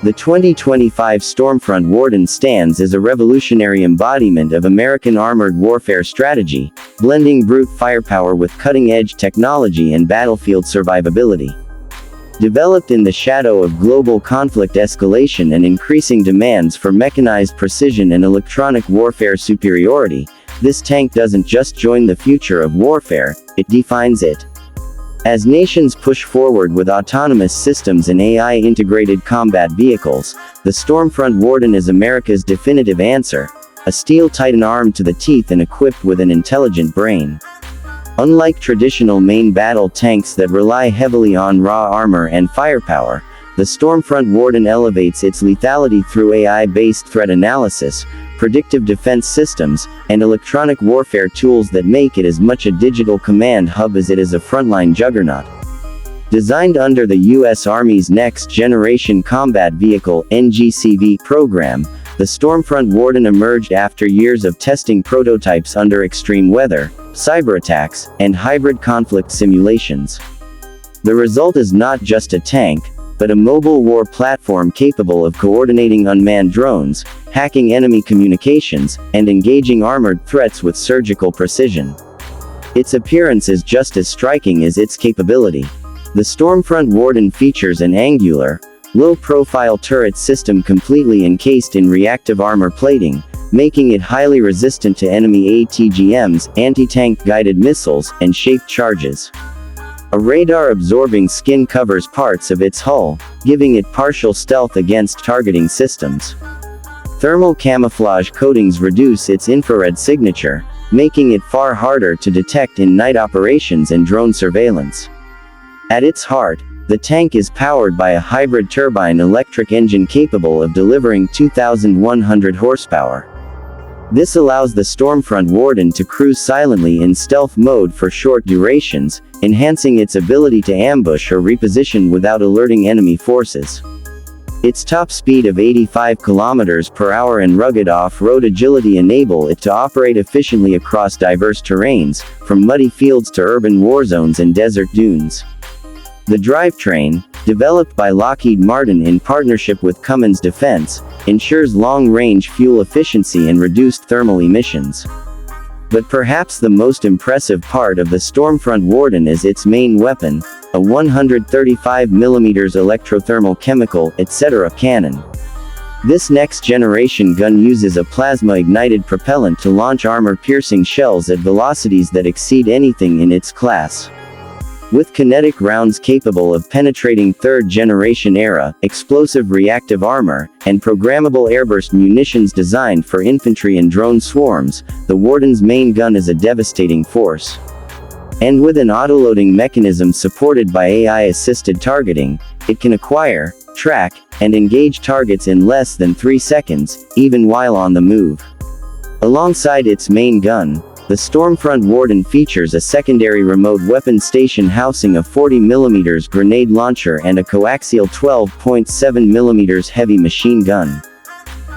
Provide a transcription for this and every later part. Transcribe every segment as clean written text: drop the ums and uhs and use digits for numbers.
The 2025 Stormfront Warden stands as a revolutionary embodiment of American armored warfare strategy, blending brute firepower with cutting-edge technology and battlefield survivability. Developed in the shadow of global conflict escalation and increasing demands for mechanized precision and electronic warfare superiority, this tank doesn't just join the future of warfare, it defines it. As nations push forward with autonomous systems and AI-integrated combat vehicles, the Stormfront Warden is America's definitive answer, a steel titan armed to the teeth and equipped with an intelligent brain. Unlike traditional main battle tanks that rely heavily on raw armor and firepower, the Stormfront Warden elevates its lethality through AI-based threat analysis, predictive defense systems, and electronic warfare tools that make it as much a digital command hub as it is a frontline juggernaut. Designed under the U.S. Army's Next Generation Combat Vehicle (NGCV) program, the Stormfront Warden emerged after years of testing prototypes under extreme weather, cyber attacks, and hybrid conflict simulations. The result is not just a tank, but a mobile war platform capable of coordinating unmanned drones, hacking enemy communications, and engaging armored threats with surgical precision. Its appearance is just as striking as its capability. The Stormfront Warden features an angular, low-profile turret system completely encased in reactive armor plating, making it highly resistant to enemy ATGMs, anti-tank guided missiles, and shaped charges. A radar-absorbing skin covers parts of its hull, giving it partial stealth against targeting systems. Thermal camouflage coatings reduce its infrared signature, making it far harder to detect in night operations and drone surveillance. At its heart, the tank is powered by a hybrid turbine electric engine capable of delivering 2,100 horsepower. This allows the Stormfront Warden to cruise silently in stealth mode for short durations, enhancing its ability to ambush or reposition without alerting enemy forces. Its top speed of 85 km/h and rugged off-road agility enable it to operate efficiently across diverse terrains, from muddy fields to urban war zones and desert dunes. The drivetrain, developed by Lockheed Martin in partnership with Cummins Defense, ensures long-range fuel efficiency and reduced thermal emissions. But perhaps the most impressive part of the Stormfront Warden is its main weapon, a 135mm electrothermal chemical, etc. cannon. This next-generation gun uses a plasma-ignited propellant to launch armor-piercing shells at velocities that exceed anything in its class. With kinetic rounds capable of penetrating third-generation era, explosive reactive armor, and programmable airburst munitions designed for infantry and drone swarms, the Warden's main gun is a devastating force. And with an autoloading mechanism supported by AI-assisted targeting, it can acquire, track, and engage targets in less than 3 seconds, even while on the move. Alongside its main gun, the Stormfront Warden features a secondary remote weapon station housing a 40mm grenade launcher and a coaxial 12.7mm heavy machine gun.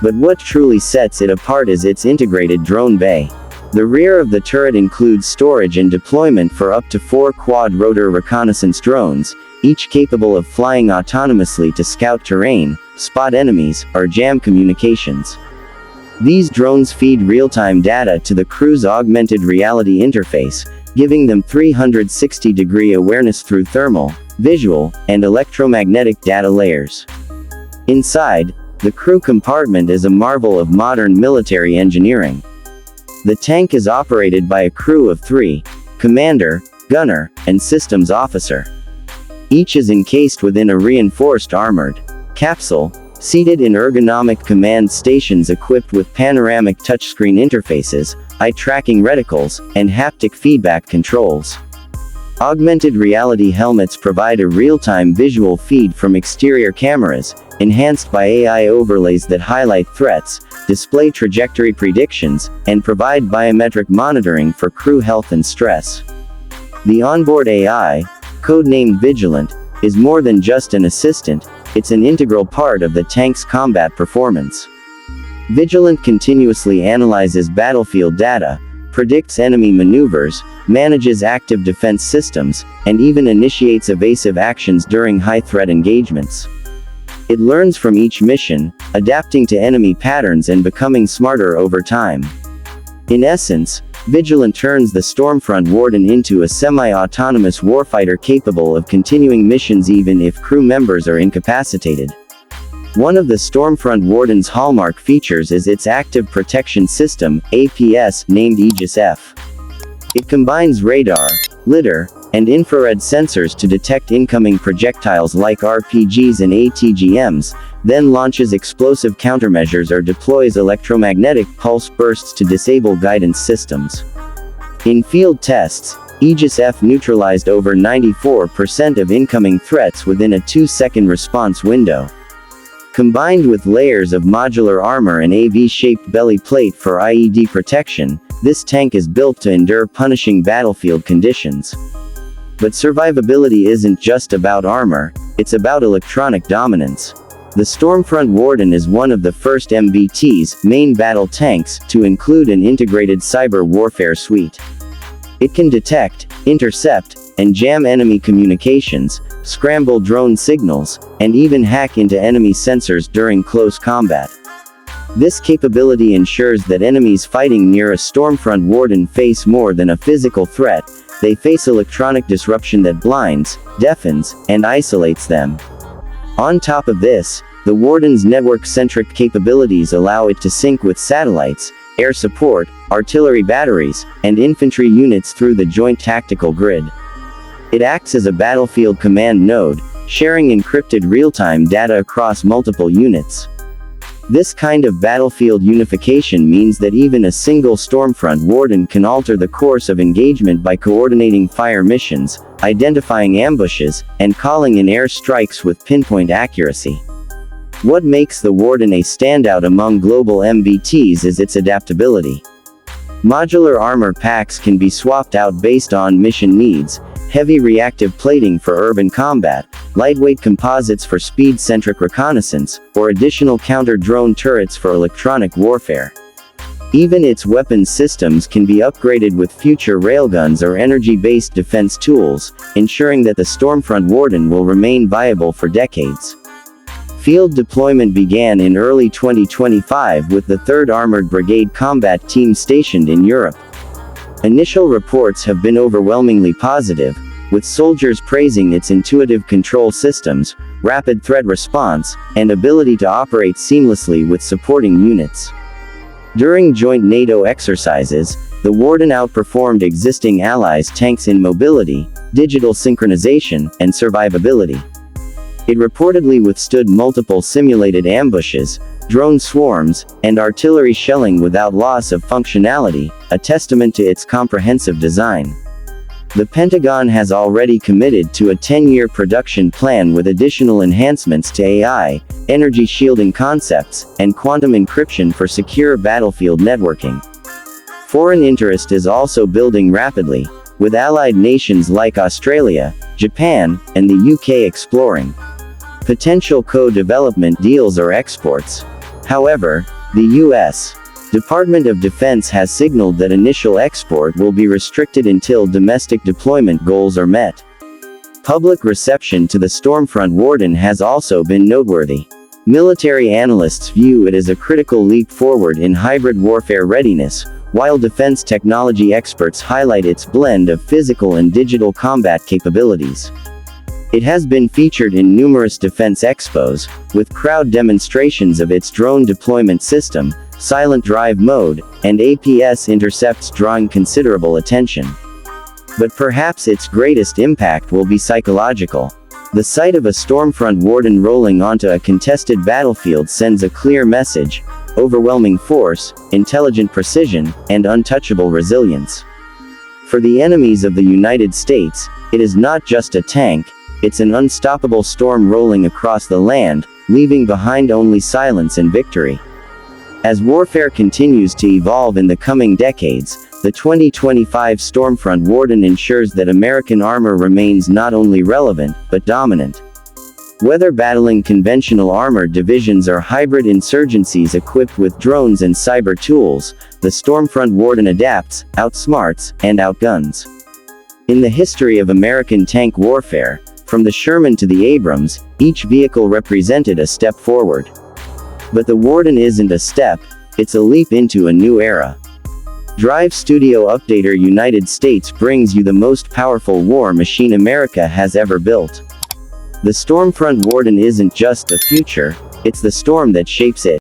But what truly sets it apart is its integrated drone bay. The rear of the turret includes storage and deployment for up to 4 quad-rotor reconnaissance drones, each capable of flying autonomously to scout terrain, spot enemies, or jam communications. These drones feed real-time data to the crew's augmented reality interface, giving them 360-degree awareness through thermal, visual, and electromagnetic data layers. Inside, the crew compartment is a marvel of modern military engineering. The tank is operated by a crew of 3, commander, gunner, and systems officer. Each is encased within a reinforced armored capsule, seated in ergonomic command stations equipped with panoramic touchscreen interfaces, eye-tracking reticles, and haptic feedback controls. Augmented reality helmets provide a real-time visual feed from exterior cameras, enhanced by AI overlays that highlight threats, display trajectory predictions, and provide biometric monitoring for crew health and stress. The onboard AI, codenamed Vigilant, is more than just an assistant, it's an integral part of the tank's combat performance. Vigilant continuously analyzes battlefield data, predicts enemy maneuvers, manages active defense systems, and even initiates evasive actions during high-threat engagements. It learns from each mission, adapting to enemy patterns and becoming smarter over time. In essence, Vigilant turns the Stormfront Warden into a semi-autonomous warfighter capable of continuing missions even if crew members are incapacitated. One of the Stormfront Warden's hallmark features is its Active Protection System, APS, named Aegis F. It combines radar, lidar, and infrared sensors to detect incoming projectiles like RPGs and ATGMs, then launches explosive countermeasures or deploys electromagnetic pulse bursts to disable guidance systems. In field tests, Aegis F neutralized over 94% of incoming threats within a 2-second response window. Combined with layers of modular armor and a V-shaped belly plate for IED protection, this tank is built to endure punishing battlefield conditions. But survivability isn't just about armor, it's about electronic dominance. The Stormfront Warden is one of the first MBT's main battle tanks to include an integrated cyber warfare suite. It can detect, intercept, and jam enemy communications, scramble drone signals, and even hack into enemy sensors during close combat. This capability ensures that enemies fighting near a Stormfront Warden face more than a physical threat, they face electronic disruption that blinds, deafens, and isolates them. On top of this, the Warden's network-centric capabilities allow it to sync with satellites, air support, artillery batteries, and infantry units through the Joint Tactical Grid. It acts as a battlefield command node, sharing encrypted real-time data across multiple units. This kind of battlefield unification means that even a single Stormfront Warden can alter the course of engagement by coordinating fire missions, identifying ambushes, and calling in air strikes with pinpoint accuracy. What makes the Warden a standout among global MBTs is its adaptability. Modular armor packs can be swapped out based on mission needs, heavy reactive plating for urban combat, lightweight composites for speed-centric reconnaissance, or additional counter-drone turrets for electronic warfare. Even its weapons systems can be upgraded with future railguns or energy-based defense tools, ensuring that the Stormfront Warden will remain viable for decades. Field deployment began in early 2025 with the 3rd Armored Brigade combat team stationed in Europe. Initial reports have been overwhelmingly positive, with soldiers praising its intuitive control systems, rapid threat response, and ability to operate seamlessly with supporting units. During joint NATO exercises, the Warden outperformed existing allies' tanks in mobility, digital synchronization, and survivability. It reportedly withstood multiple simulated ambushes, drone swarms, and artillery shelling without loss of functionality, a testament to its comprehensive design. The Pentagon has already committed to a 10-year production plan with additional enhancements to AI, energy shielding concepts, and quantum encryption for secure battlefield networking. Foreign interest is also building rapidly, with allied nations like Australia, Japan, and the UK exploring potential co-development deals or exports. However, the U.S. Department of Defense has signaled that initial export will be restricted until domestic deployment goals are met. Public reception to the Stormfront Warden has also been noteworthy. Military analysts view it as a critical leap forward in hybrid warfare readiness, while defense technology experts highlight its blend of physical and digital combat capabilities. It has been featured in numerous defense expos, with crowd demonstrations of its drone deployment system, silent drive mode, and APS intercepts drawing considerable attention. But perhaps its greatest impact will be psychological. The sight of a Stormfront Warden rolling onto a contested battlefield sends a clear message: overwhelming force, intelligent precision, and untouchable resilience. For the enemies of the United States, it is not just a tank, it's an unstoppable storm rolling across the land, leaving behind only silence and victory. As warfare continues to evolve in the coming decades, the 2025 Stormfront Warden ensures that American armor remains not only relevant, but dominant. Whether battling conventional armored divisions or hybrid insurgencies equipped with drones and cyber tools, the Stormfront Warden adapts, outsmarts, and outguns. In the history of American tank warfare, From the Sherman to the Abrams, each vehicle represented a step forward. But the Warden isn't a step, it's a leap into a new era. Drive Studio Updater United States brings you the most powerful war machine America has ever built. The Stormfront Warden isn't just the future, it's the storm that shapes it.